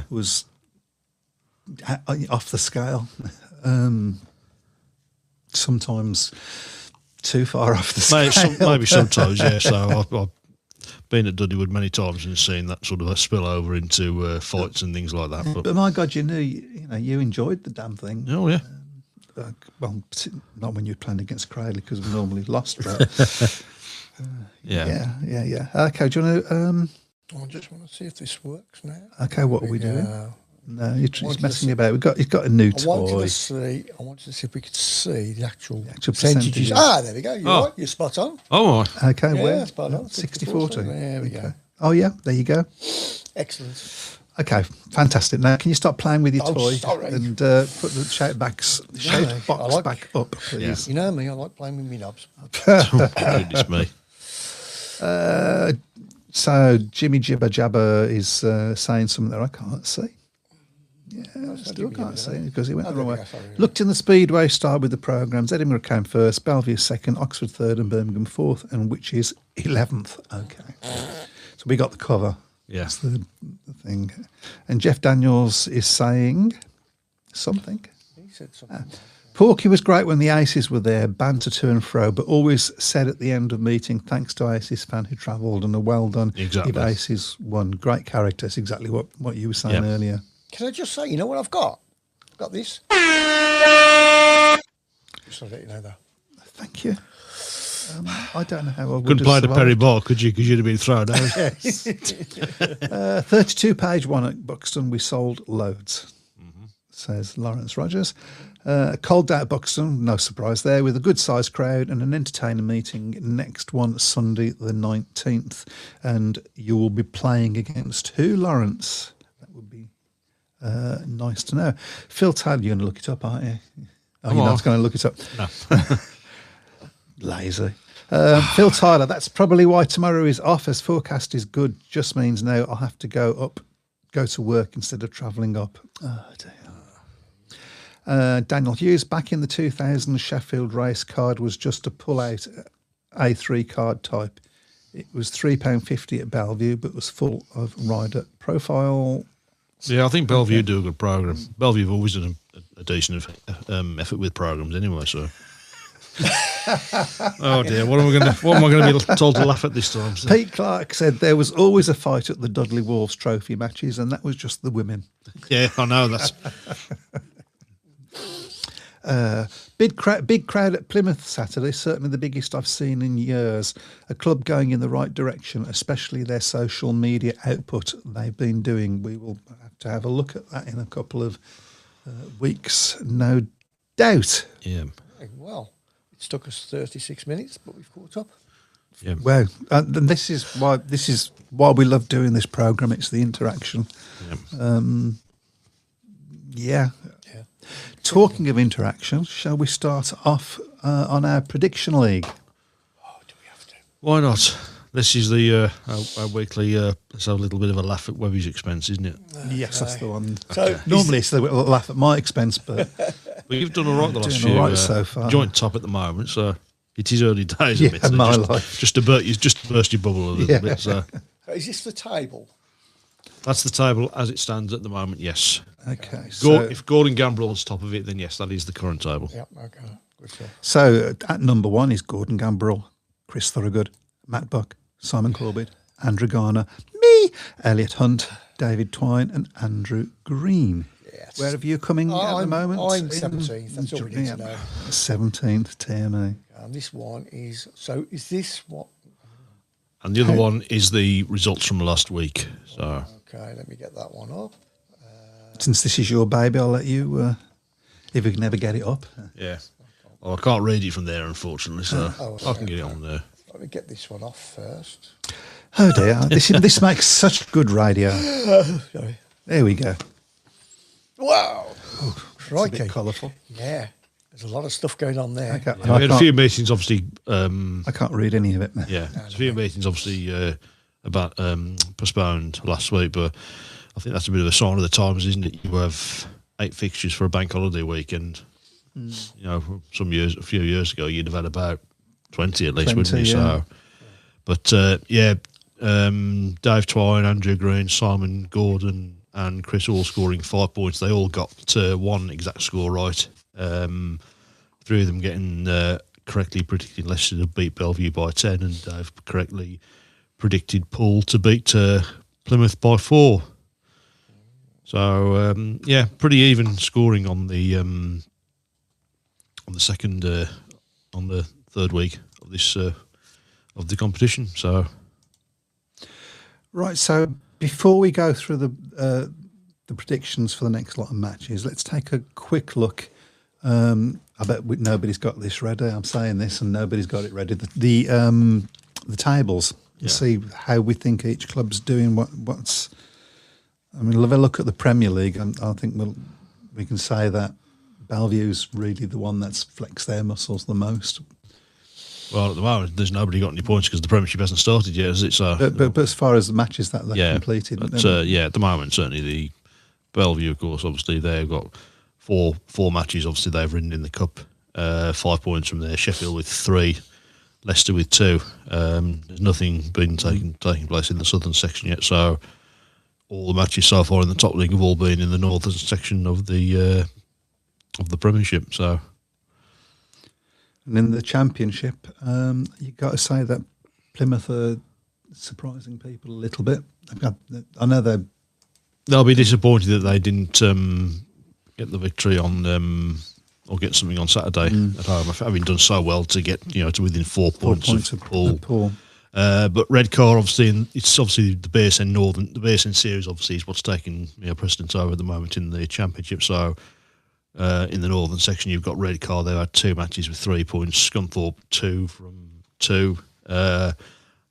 was off the scale. Sometimes too far off the scale. Maybe sometimes, yeah. So I've been at Dudleywood many times and seen that sort of a spill over into fights and things like that. But my God, you enjoyed the damn thing. Oh, yeah. Well, not when you're playing against Cradley because we normally lost, but... Yeah. Okay, do you want to... I just want to see if this works now. Okay, what are we doing? No, he's messing about. He's got a new I toy. wanted to see if we could see the actual, percentages. There we go. You're right. You're spot on. Oh, right. Okay, Yeah, where? spot on. 60-40. There we go. Oh, yeah, there you go. Excellent. Okay, fantastic. Now, can you stop playing with your Oh, toy sorry. and put the shout box back up, please? You know me. I like playing with me knobs. Goodness me. So Jimmy Jibber Jabber is saying something that I can't see. Yeah, still can't see it because he went the wrong way. Looked in the Speedway, started with the programmes. Edinburgh came first, Bellevue second, Oxford third, and Birmingham fourth, and which is 11th. Okay, so we got the cover. Yeah. That's the thing. And Jeff Daniels is saying something. He said something. Porky was great when the Aces were there, banter to and fro, but always said at the end of meeting, thanks to Aces fan who travelled, and a well done Exactly. if Aces won. Great character. It's exactly what you were saying earlier. Can I just say, you know what I've got? I've got this. Just to let you know that. Thank you. I don't know how I would Couldn't have play the survived. Perry Bar, could you? Because you'd have been thrown out. 32-page one at Buxton. We sold loads, says Lawrence Rogers. Cold day at Buxton, no surprise there, with a good-sized crowd and an entertaining meeting. Next one, Sunday the 19th. And you will be playing against who, Lawrence? That would be nice to know. Phil Taylor, you're going to look it up, aren't you? Oh, you're not going to look it up? No. Lazy. Phil Tyler, that's probably why tomorrow is off, as forecast is good. Just means now I'll have to go to work instead of travelling up. Oh, dear. Daniel Hughes, back in the 2000 Sheffield race card was just a pull-out A3 card type. It was £3.50 at Bellevue, but was full of rider profile. Yeah, I think Bellevue do a good programme. Bellevue have always done a decent effort with programmes anyway, so... Oh dear, what am I going to be told to laugh at this time? So? Pete Clark said there was always a fight at the Dudley Wolves trophy matches, and that was just the women. Yeah, I know that's. Big crowd at Plymouth Saturday, certainly the biggest I've seen in years. A club going in the right direction, especially their social media output they've been doing. We will have to have a look at that in a couple of weeks, no doubt. Yeah. Well, it's took us 36 minutes, but we've caught up. Yeah. Well, and this is why we love doing this program. It's the interaction. Yeah. Yeah. Talking of interaction, shall we start off on our prediction league? Oh, do we have to? Why not? This is the our weekly. Let's have a little bit of a laugh at Webby's expense, isn't it? Yes, that's the one. So Normally it's the laugh at my expense, but Well, you've done all right the last Doing few. all right so far. Joint top at the moment, so it is early days Yeah, a bit. So my just, life. just to burst your bubble a little bit. So is this the table? that's the table as it stands at the moment. Yes. okay. If Gordon Gambrell's top of it, then yes, that is the current table. Yeah, okay. Good stuff. So at number one is Gordon Gambrell, Chris Thorogood, Matt Buck, Simon Corbett, Andrew Garner, me, Elliot Hunt, David Twine, and Andrew Green. Yes. Where have you coming at the moment? I'm 17th. That's all we need to know. 17th, TMA. And this one is. So is this what? And the other one is the results from last week. So Okay, let me get that one up. Since this is your baby, I'll let you, if we can never get it up. yeah. Well, I can't read it from there, unfortunately, so I can get it on there. Let me get this one off first. Oh dear, this makes such good radio. Sorry. There we go. Wow. It's a Crikey. bit colourful. Yeah. There's a lot of stuff going on there. Okay. Yeah, we had a few meetings, obviously. I can't read any of it. Yeah, there's a few meetings, obviously, about postponed last week, but I think that's a bit of a sign of the times, isn't it? You have 8 fixtures for a bank holiday weekend. You know, a few years ago, you'd have had about 20 at least, 20, wouldn't you? yeah. So, but Dave Twine, Andrew Green, Simon Gordon, and Chris all scoring 5 points. They all got one exact score right. 3 of them getting correctly predicted Leicester to beat Bellevue by 10, and Dave correctly predicted Poole to beat Plymouth by 4. So pretty even scoring on the second on the third week of this of the competition. So Right, so before we go through the predictions for the next lot of matches. Let's take a quick look. I bet nobody's got this ready. I'm saying this, and nobody's got it ready. The tables. Yeah. See how we think each club's doing. What's. I mean, have a look at the Premier League, and I think we can say that Bellevue's really the one that's flexed their muscles the most. Well, at the moment, there's nobody got any points because the Premiership hasn't started yet, has it? So, but as far as the matches that they've completed, but, at the moment, certainly the Bellevue, of course, obviously they've got four matches. Obviously, they've ridden in the cup, 5 points from there. Sheffield with 3, Leicester with 2. There's nothing been taking place in the southern section yet. So, all the matches so far in the top league have all been in the northern section of the Premiership. So. And in the Championship, you've got to say that Plymouth are surprising people a little bit. I know they'll be disappointed that they didn't get the victory on or get something on Saturday at home, having done so well to get to within 4 points of Paul. But Redcar, obviously, it's obviously the BSN Northern, the BSN series, obviously, is what's taking precedence over at the moment in the Championship. So. In the northern section, you've got Redcar. They've had 2 matches with 3 points. Scunthorpe 2 from 2.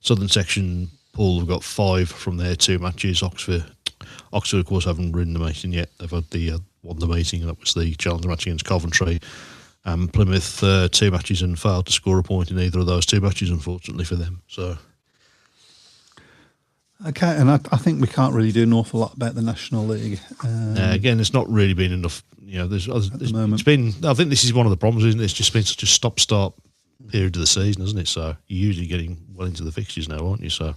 Southern section, Poole have got 5 from their 2 matches. Oxford, of course, haven't ridden the meeting yet. They've had won the meeting. That was the challenger match against Coventry. Plymouth 2 matches and failed to score a point in either of those 2 matches, unfortunately for them. So. Okay, and I think we can't really do an awful lot about the National League. Again, it's not really been enough. There's at the moment. It's been. I think this is one of the problems, isn't it? It's just been such a stop-start period of the season, isn't it? So you're usually getting well into the fixtures now, aren't you? So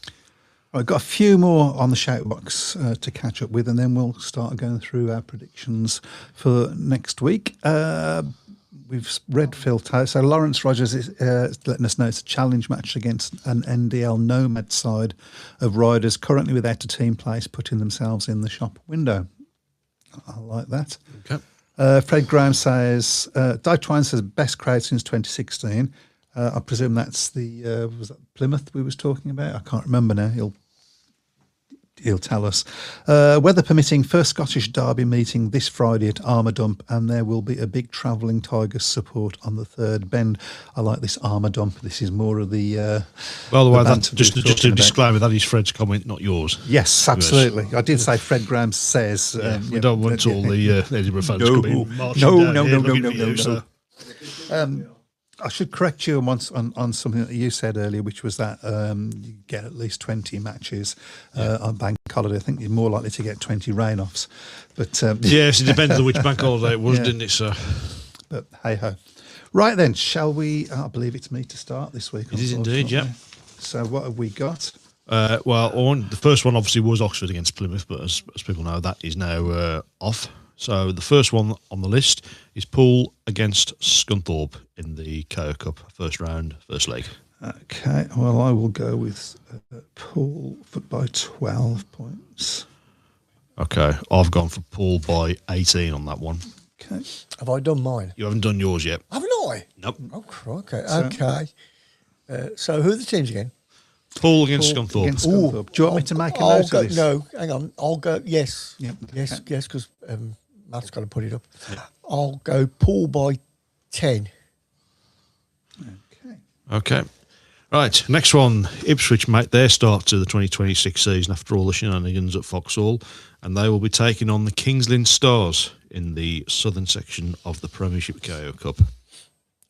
I've got a few more on the shout box to catch up with, and then we'll start going through our predictions for next week. We've read Phil Taylor. So Lawrence Rogers is letting us know it's a challenge match against an NDL Nomad side of riders currently without a team place, putting themselves in the shop window. I like that. Okay. Fred Graham says, Di Twine says best crowd since 2016. I presume that's the was that Plymouth we was talking about? I can't remember now. He'll tell us. Weather permitting, first Scottish Derby meeting this Friday at Armour Dump, and there will be a big travelling Tigers support on the third bend. I like this Armour Dump. This is more of the. By the way, that's banter just we were a talking about. disclaimer. That is Fred's comment, not yours. Yes, absolutely. I did say Fred Graham says. We don't want all the Edinburgh fans coming marching No. down here looking for you, so. I should correct you on something that you said earlier, which was that you get at least 20 matches on bank holiday. I think you're more likely to get 20 rain-offs. But Yes, it depends on which bank holiday it was, didn't it? So, but hey-ho. Right then, shall we? I believe it's me to start this week. It is indeed, yeah. So what have we got? The first one obviously was Oxford against Plymouth, but as people know, that is now off. So the first one on the list is Poole against Scunthorpe in the KO Cup, first round, first leg. Okay, well, I will go with Poole by 12 points. Okay, I've gone for Poole by 18 on that one. Okay. Have I done mine? You haven't done yours yet. Haven't I? Nope. Oh, crikey. Okay. So who are the teams again? Poole against Scunthorpe. Against Scunthorpe. Do you want me to make a I'll note go, of this? No, hang on. I'll go, yes. Yep. Yes, Okay. yes, because Matt's got to put it up. I'll go Poole by 10. Okay. Okay. Right, next one. Ipswich make their start to the 2026 season after all the shenanigans at Foxhall, and they will be taking on the Kings Lynn Stars in the southern section of the Premiership KO Cup.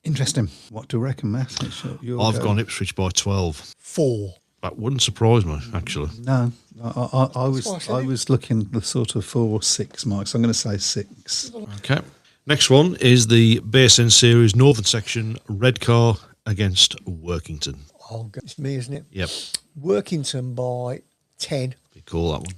Interesting. What do you reckon, Matt? I've gone Ipswich by 12. 4. That wouldn't surprise me, actually. No, I was looking the sort of 4 or 6 marks. I'm going to say 6. Okay. Next one is the BSN Series Northern Section, Redcar against Workington. I'll go. It's me, isn't it? Yep. Workington by 10. Good call, that one.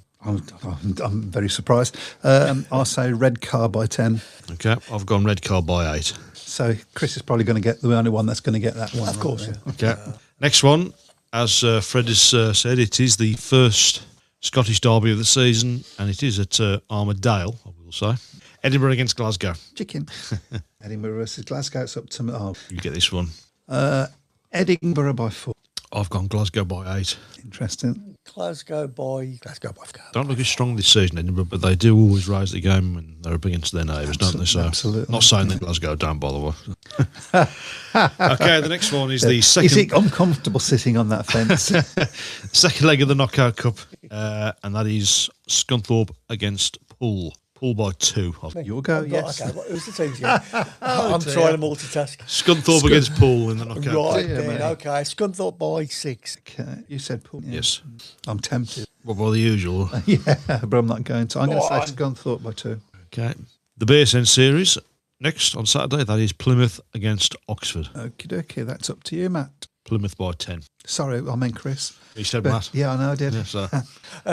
I'm very surprised. I'll say Redcar by 10. Okay, I've gone Redcar by 8. So Chris is probably going to get the only one that's going to get that one. Of course, yeah. Okay. Next one, as Fred has said, it is the first Scottish derby of the season, and it is at Armadale, I will say. Edinburgh against Glasgow. Chicken. Edinburgh versus Glasgow. It's up to me. Oh. You get this one. Edinburgh by 4. I've gone Glasgow by 8. Interesting. Glasgow by 5. Don't look as strong this season, Edinburgh, but they do always raise the game when they're up against their neighbours, don't they? So, absolutely. Not saying that Glasgow don't, by the way. Okay, the next one is the second. Is it uncomfortable sitting on that fence? Second leg of the Knockout Cup, and that is Scunthorpe against Poole. Poole by 2. Your go, yes. Okay, who's the teams again? I'm trying to multitask. Scunthorpe against Poole in the Knockout Right Cup. then, okay. Scunthorpe by 6. Okay, you said Paul. Yes. I'm tempted. What by the usual? Yeah, but I'm not going to. I'm going to Go say on. Scunthorpe by 2. Okay. The Bearsend series, next on Saturday, that is Plymouth against Oxford. Okie dokie, that's up to you, Matt. Plymouth by 10. Sorry, I meant Chris. You said But- Matt. Yeah, I know I did. Yeah, so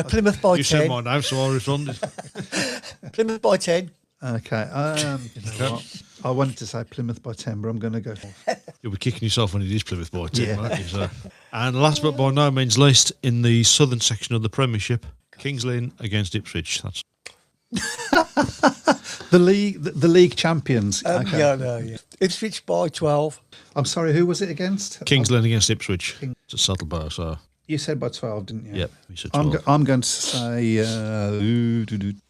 Plymouth by you 10. said my name, so I responded. Plymouth by 10. Okay, you know what? I wanted to say Plymouth by 10, but I'm going to go. You'll be kicking yourself when it is Plymouth by 10, Yeah. won't you? So. And last but by no means least, in the southern section of the Premiership, Kings Lynn against Ipswich. That's The league champions. Okay. Yeah. Ipswich by 12. I'm sorry, who was it against? Kings Lynn against Ipswich. It's a Saddlebow, so You said by 12, didn't you? yep. We said 12. I'm going to say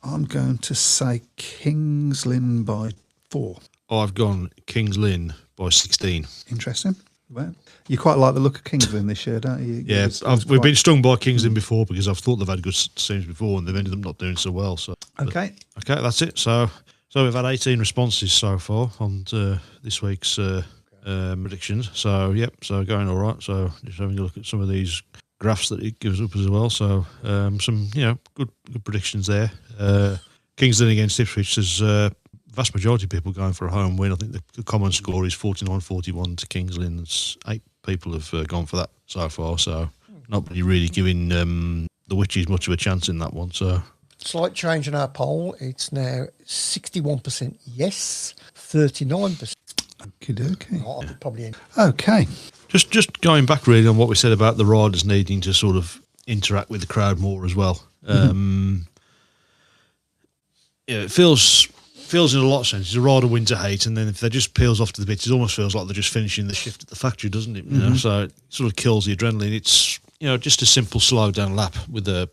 I'm going to say Kings Lynn by 4. I've gone Kings Lynn by 16. Interesting. Well, you quite like the look of Kings Lynn this year, don't you? Yeah, It was we've quite- been stung by Kings Lynn before because I've thought they've had good teams before and they've ended up not doing so well. So Okay. Okay, that's it. So we've had 18 responses so far on this week's predictions. So so going all right. So just having a look at some of these graphs that it gives up as well. So some good predictions there. Kings Lynn against Ipswich. There's vast majority of people going for a home win. I think the common score is 49-41 to Kings Lynn. That's 8 people have gone for that so far. So not really giving the Witches much of a chance in that one. So. Slight change in our poll. It's now 61% yes, 39%. Okie dokie. I'll probably end. Okay. Just going back really on what we said about the riders needing to sort of interact with the crowd more as well. It feels in a lot of senses a rider win to hate, and then if they just peels off to the bits, it almost feels like they're just finishing the shift at the factory, doesn't it? You know, so it sort of kills the adrenaline. It's just a simple slow down lap with a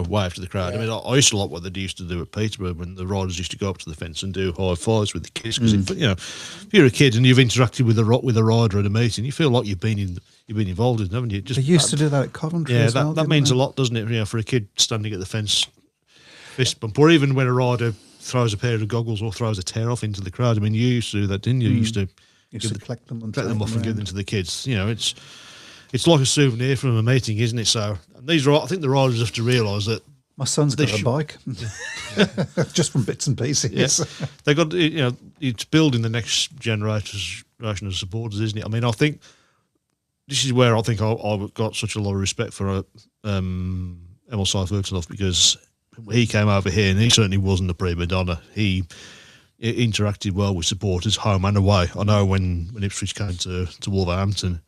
wave to the crowd. Yeah. I mean, I used to like what they used to do at Peterborough when the riders used to go up to the fence and do high fives with the kids. Because if you're a kid and you've interacted with a rider at a meeting, you feel like you've been involved in it, haven't you? Just They used to do that at Coventry yeah, as well. that didn't means they? a lot, doesn't it? For a kid standing at the fence, fist bump, or even when a rider throws a pair of goggles or throws a tear off into the crowd. I mean, you used to do that, didn't you? You used to collect them and collect them take off and give around. them to the kids. It's like a souvenir from a meeting, isn't it? So I think the riders have to realise that. My son's got They a bike, just from bits and pieces. Yeah, they got it's building the next generation of supporters, isn't it? I mean, I think this is where I think I've got such a lot of respect for Emil Seifert because he came over here and he certainly wasn't a prima donna. He interacted well with supporters, home and away. I know when Ipswich came to Wolverhampton,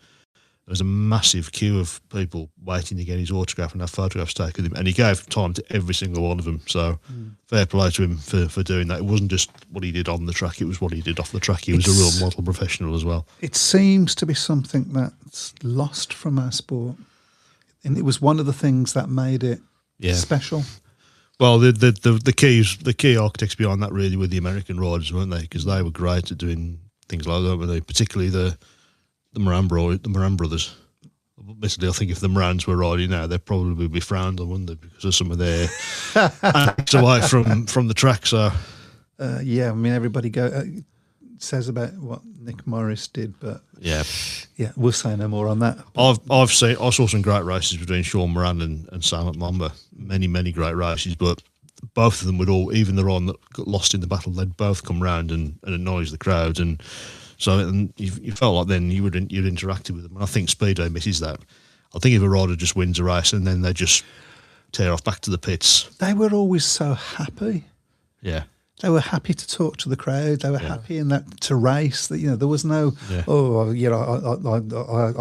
there was a massive queue of people waiting to get his autograph and have photographs taken with him. And he gave time to every single one of them. So fair play to him for doing that. It wasn't just what he did on the track, it was what he did off the track. He was a real model professional as well. It seems to be something that's lost from our sport. And it was one of the things that made it special. Well, the key architects behind that really were the American riders, weren't they? Because they were great at doing things like that, weren't they? Particularly the Moran brothers. Admittedly, I think if the Morans were riding now, they'd probably be frowned on, wouldn't they? Because of some of their acts away from the track. So Yeah, I mean, everybody says about what Nick Morris did, but yeah, we'll say no more on that. I saw some great races between Sean Moran and Sam at Mamba. Many great races, but both of them would even the one that got lost in the battle, they'd both come round and acknowledge the crowd, and so you felt like then you'd interacted with them. And I think Speedway misses that. I think if a rider just wins a race and then they just tear off back to the pits, They were always so happy. yeah. They were happy to talk to the crowd. They were happy in that to race. That there was no, I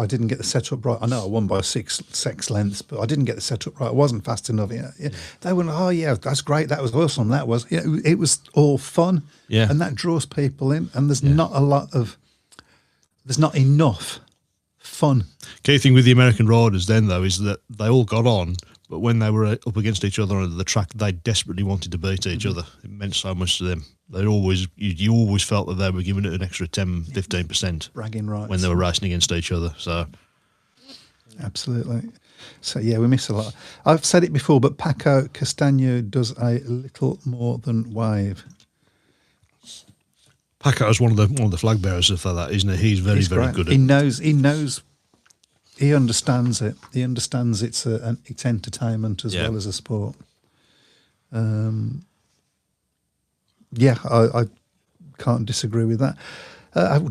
didn't get the setup right. I know I won by 6 lengths, but I didn't get the setup right. I wasn't fast enough. They went, that's great. That was awesome. That was, it was all fun. Yeah. And that draws people in. And there's not enough fun. Key thing with the American riders then, though, is that they all got on, but when they were up against each other on the track, they desperately wanted to beat each other. It meant so much to them. They always, you always felt that they were giving it an extra 10, 15% Bragging rights. when they were racing against each other. So, Absolutely. So, yeah, we miss a lot. I've said it before, but Paco Castaño does a little more than wave. Paco is one of the flag bearers for that, isn't he? He's very Great. good at He knows. He understands it. He understands it's entertainment as well as a sport. Yeah, I can't disagree with that.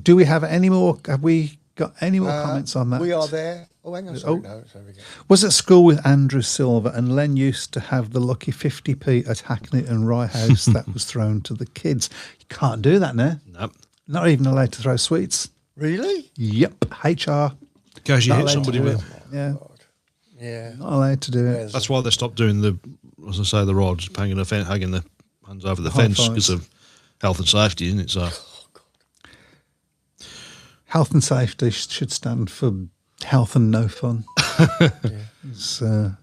Do we have any more? Have we got any more comments on that? We are there. Oh, hang on. Sorry, no, sorry, we go. Was at school with Andrew Silver, and Len used to have the lucky 50p at Hackney and Rye House that was thrown to the kids. You can't do that now. Nope. Not even allowed to throw sweets. Really? Yep, HR. Because you Not hit allowed somebody to do with. it. Yeah, Yeah. not allowed to do it. That's why they stopped doing the, as I say, the rods, hanging the hands over the High fence fives. because of health and safety, isn't it? So, Health and safety should stand for health and no fun. It's, There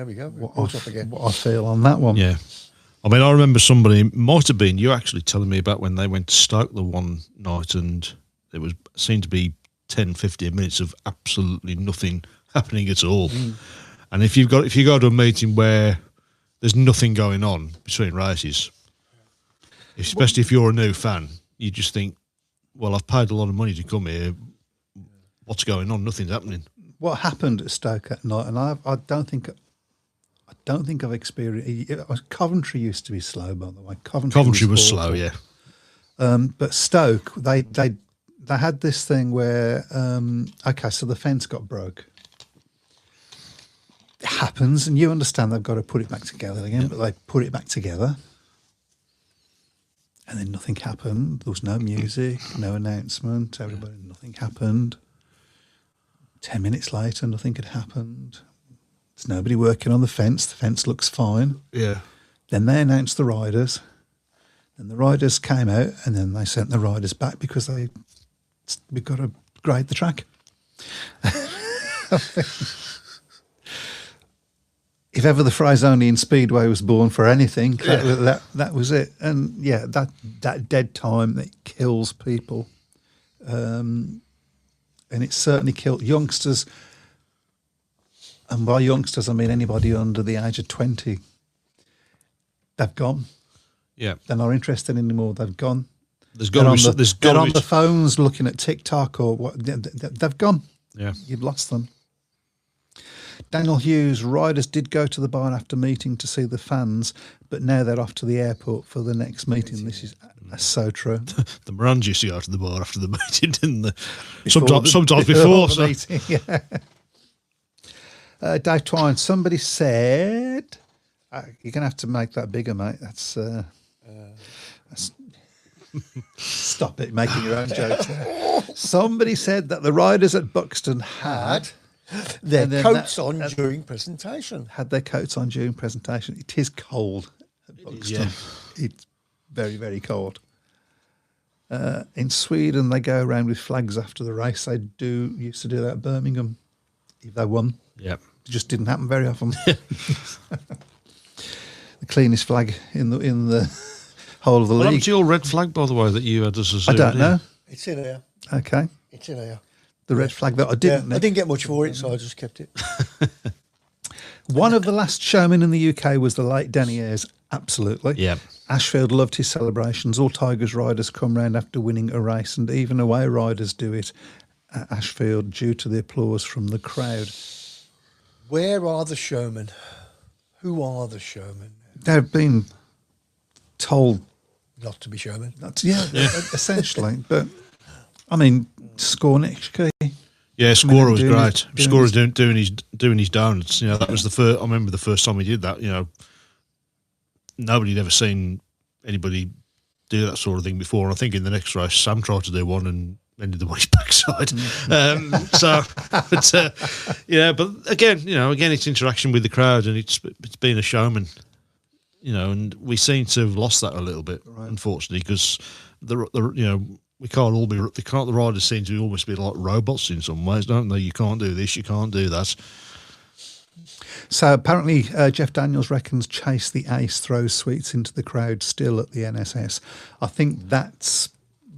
we go. what, Caught up again. what I feel on that one. yeah. I mean, I remember somebody, might have been you actually telling me about when they went to Stoke the one night and it seemed to be 10, 15 minutes of absolutely nothing happening at all. And if you go to a meeting where there's nothing going on between races, especially if you're a new fan, you just think, well, I've paid a lot of money to come here. What's going on? Nothing's happening. What happened at Stoke at night, and I don't think I've experienced. Coventry used to be slow, by the way. Coventry was slow, awful. yeah. But Stoke, they had this thing where so the fence got broke. It happens, and you understand they've got to put it back together again, but they put it back together. And then nothing happened. There was no music, no announcement. Nothing happened. 10 minutes later, nothing had happened. There's nobody working on the fence. The fence looks fine. Yeah. Then they announced the riders. Then the riders came out, and then they sent the riders back because we've got to grade the track. If ever the phrase "only in Speedway" was born for anything, that was it. And yeah, that dead time that kills people, and it certainly killed youngsters. And by youngsters, I mean anybody under the age of 20. They've gone. Yeah. They're not interested anymore. They've gone. They're on the phones looking at TikTok or what. They've gone. Yeah. You've lost them. Daniel Hughes, riders did go to the bar after meeting to see the fans, but now they're off to the airport for the next meeting. This is so true. The Morans used to go to the bar after the meeting, didn't they? Before Sometimes the before. So. meeting, yeah. Dave Twine, somebody said, you're going to have to make that bigger, mate. That's stop it, making your own jokes there. Somebody said that the riders at Buxton had their and then coats on during presentation. Had their coats on during presentation. It is cold at Buxton. It's very, very cold. In Sweden, they go around with flags after the race. They used to do that at Birmingham if they won. Yeah. It just didn't happen very often. The cleanest flag in the whole of the What happened league. to your red flag, by the way, that you had as a I souvenir? don't know. It's in here. Okay. It's in here. The red flag that I didn't. I didn't get much for it, so I just kept it. One of the last showmen in the UK was the late Danny Ayres. Absolutely. Yeah. Ashfield loved his celebrations. All Tigers riders come round after winning a race, and even away riders do it at Ashfield due to the applause from the crowd. Where are the showmen? Who are the showmen? They've been told Not to be showmen. not to, essentially. But, I mean, Skornicki. Yeah, Scorer was doing great. his- Scorer's doing his donuts. You know, that was the first. I remember the first time he did that. You know, nobody'd ever seen anybody do that sort of thing before. And I think in the next race, Sam tried to do one and ended up on his backside. But again, it's interaction with the crowd, and it's being a showman. And we seem to have lost that a little bit, unfortunately, because the riders seem to almost be like robots in some ways, don't they? You can't do this, you can't do that. So apparently Jeff Daniels reckons Chase the Ace throws sweets into the crowd still at the NSS. I think that's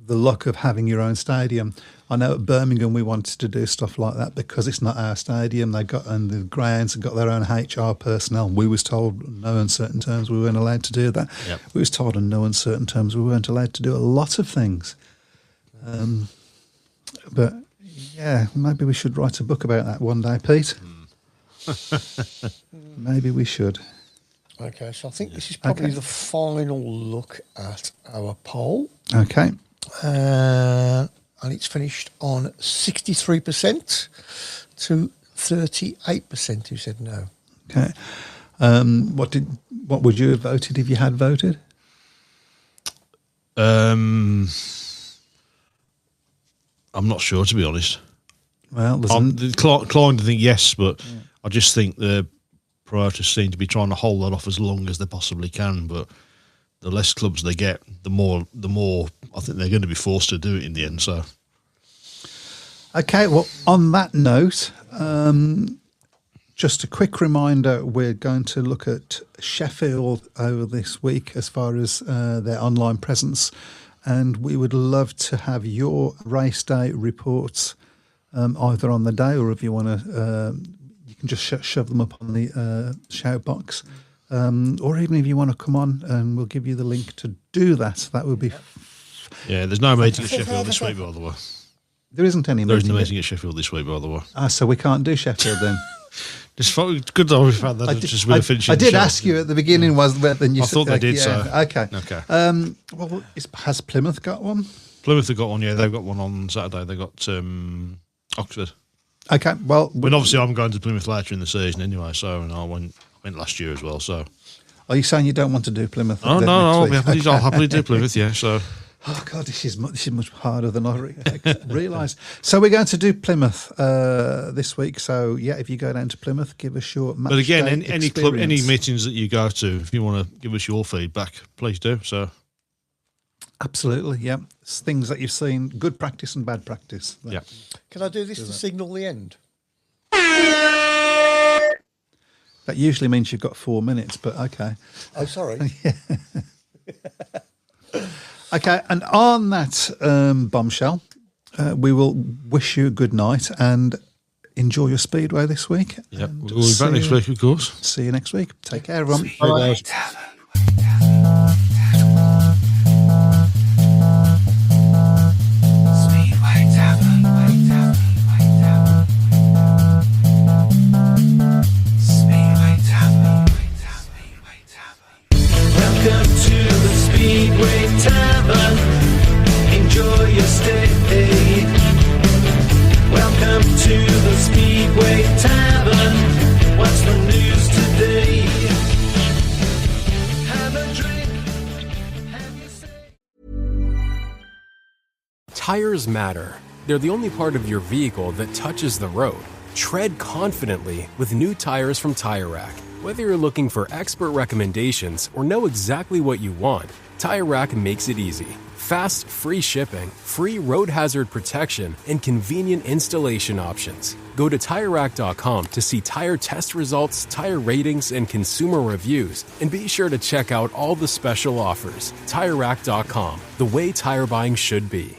the luck of having your own stadium. I know at Birmingham we wanted to do stuff like that because it's not our stadium. They got on the grounds and got their own HR personnel. We was told in no uncertain terms we weren't allowed to do that. Yep. We was told in no uncertain terms we weren't allowed to do a lot of things. But yeah, maybe we should write a book about that one day, Pete. Maybe we should. Okay, so I think this is probably the final look at our poll. Okay. And it's finished on 63% to 38% who said no. Okay. What would you have voted if you had voted? I'm not sure, to be honest. Well, I'm inclined to think yes, but I just think the priorities seem to be trying to hold that off as long as they possibly can. But the less clubs they get, the more I think they're going to be forced to do it in the end. So, okay. Well, on that note, just a quick reminder: we're going to look at Sheffield over this week as far as their online presence, and we would love to have your race day reports either on the day or if you want to. You can just shove them up on the shout box. Or even if you want to come on and we'll give you the link to do that. That would be... Yeah, there's no meeting at Sheffield this week, by the way. There isn't any There isn't a meeting at Sheffield this week, by the way. So we can't do Sheffield then? It's good that we've had that. I did ask you at the beginning, then you I thought they did, so. Okay. Well, has Plymouth got one? Plymouth have got one, yeah. They've got one on Saturday. They got Oxford. Okay, well... But obviously I'm going to Plymouth later in the season anyway, so and I went last year as well, so... Are you saying you don't want to do Plymouth? Oh, no, I'll happily do Plymouth, yeah, so... Oh, God, this is much harder than I realised. So we're going to do Plymouth this week. So, yeah, if you go down to Plymouth, give us your match. But again, day any club, any meetings that you go to, if you want to give us your feedback, please do, so... Absolutely, yeah. It's things that you've seen, good practice and bad practice. Yeah. Can I do this to signal the end? That usually means you've got 4 minutes, but okay. Oh, sorry. Okay, and on that bombshell, we will wish you a good night and enjoy your Speedway this week. Yep, we'll be back next week, of course. See you next week. Take care, everyone. Speedway Tavern. Speedway Tavern. Speedway Tavern. Welcome to the Speedway Tavern. Enjoy your stay. Welcome to the Speedway Tavern. What's the news today? Have a drink. Have your say. Tires matter. They're the only part of your vehicle that touches the road. Tread confidently with new tires from Tire Rack. Whether you're looking for expert recommendations or know exactly what you want, Tire Rack makes it easy. Fast, free shipping, free road hazard protection, and convenient installation options. Go to TireRack.com to see tire test results, tire ratings, and consumer reviews, and be sure to check out all the special offers. TireRack.com, the way tire buying should be.